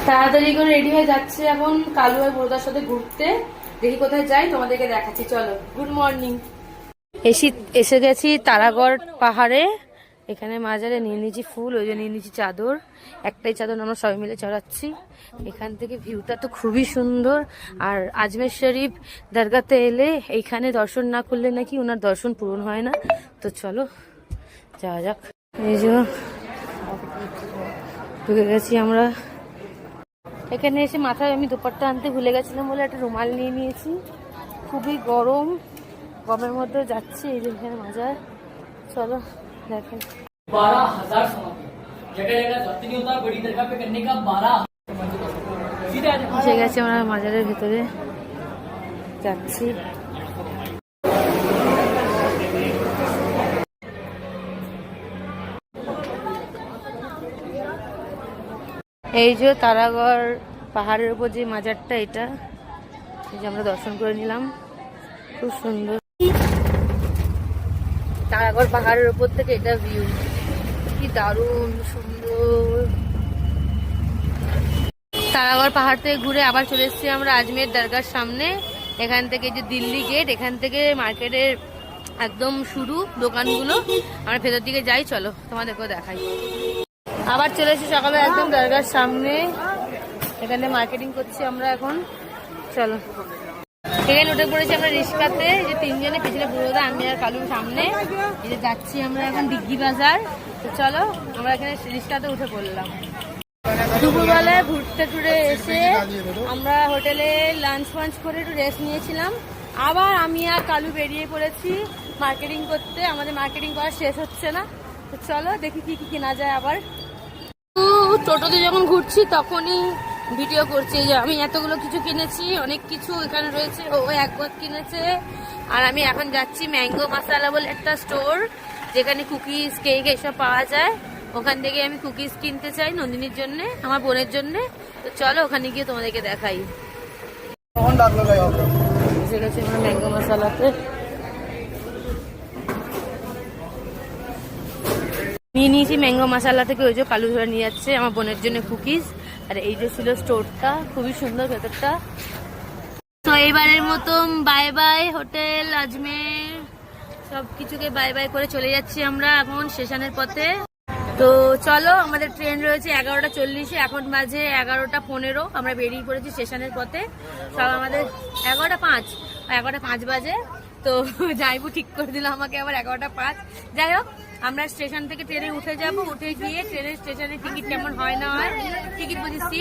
তাড়াতাড়ি করে রেডি হয়ে যাচ্ছে এখন কালু আর বড়দার সাথে ঘুরতে। দেখি কোথায় যাই, তোমাদেরকে দেখাচ্ছি। চলো, গুড মর্নিং। এসে গেছি তারাগড় পাহাড়ে। এখানে মাজারে নিয়ে নিয়েছি ফুল, ওই যে নিয়ে নিয়েছি চাদর। একটাই চাদর আমরা সবাই মিলে চড়াচ্ছি। এখান থেকে ভিউটা তো খুবই সুন্দর। আর আজমের শরীফ দরগাতে এলে এইখানে দর্শন না করলে নাকি ওনার দর্শন পূরণ হয় না। তো চলো যাওয়া যাক। এই যে ঢুকে গেছি আমরা। এখানে এসে মাথায় আমি দুপাট্টা আনতে ভুলে গেছিলাম বলে একটা রুমাল নিয়ে নিয়েছি। খুবই গরম, গরমের মধ্যে যাচ্ছি। এই যে এখানে মাজার, চলো দেখেন। 12,000 जगह जगह जाती नहीं होता बड़ी दरगाह पे करने का 12 এসে গেছি আমরা মাজারের ভেতরে যাচ্ছি। এই যে তারাগড় পাহাড়ের উপর যে মাজারটা, এটা এই যে আমরা দর্শন করে নিলাম। খুব সুন্দর তারাগড় পাহাড়ের উপর থেকে এটা ভিউ, কি দারুণ সুন্দর। তারাগড় পাহাড় থেকে ঘুরে আবার চলে এসেছি আমরা আজমের দরগার সামনে। এখান থেকে যে দিল্লি গেট, এখান থেকে মার্কেটের একদম শুরু দোকানগুলো। আমরা ভেতর দিকে যাই, চলো তোমাদেরকেও দেখাই। আবার চলে এসেছি সকালে একদম দরগার সামনে। এখানে মার্কেটিং করছি আমরা এখন, চলো। এখানে উঠে পড়েছি আমরা রিক্সাতে, যে তিনজনে, পিছনে বুড়োদা, আমি আর কালুর সামনে। এই যে যাচ্ছি আমরা এখন দিগ্গি বাজার। তো চলো আমরা এখানে রিক্সাতে উঠে পড়লাম। দুপুরবেলায় ঘুরতে টুরে এসে আমরা হোটেলে লাঞ্চ ফাঞ্চ করে একটু রেস্ট নিয়েছিলাম। আবার আমি আর কালু বেরিয়ে পড়েছি মার্কেটিং করতে। আমাদের মার্কেটিং করা শেষ হচ্ছে না। তো চলো দেখি কি কি কেনা যায়। আবার টোটোতে যখন ঘুরছি তখনই ভিডিও করছি। যে আমি এতগুলো কিছু কিনেছি, অনেক কিছু এখানে রয়েছে। ও এক বক কিনেছে। আর আমি এখন যাচ্ছি ম্যাঙ্গো মশালা বলে একটা স্টোর, যেখানে কুকিজ, কেক এসব পাওয়া যায়। ওখান থেকে আমি কুকিজ কিনতে চাই নন্দিনীর জন্য, আমার বোনের জন্য। তো চলো ওখানে গিয়ে তোমাদেরকে দেখাই। এসে গেছি আমরা ম্যাঙ্গো মশালাতে। নিয়ে নিয়েছি ম্যাঙ্গো মশালা থেকে, ওই যে কালু ধরে নিয়ে যাচ্ছে আমার বোনের জন্য কুকিজ। আর এই যে ছিল স্টোরটা, খুবই সুন্দর ভেতরটা। তো এইবারের মতন বাই বাই হোটেল আজমের, সবকিছুকে বাই বাই করে চলে যাচ্ছি আমরা এখন স্টেশনের পথে। তো চলো, আমাদের ট্রেন রয়েছে 11:40, এখন বাজে 11:15। আমরা বেরিয়ে পড়েছি স্টেশনের পথে। সব আমাদের 11:05 বাজে। তো যাইবো ঠিক করে দিল আমাকে আবার 11:05। যাই হোক, আমরা স্টেশন থেকে ট্রেনে উঠে যাব। উঠে গিয়ে ট্রেনের স্টেশনে টিকিট কেমন হয় না হয়, টিকিট বুঝেছি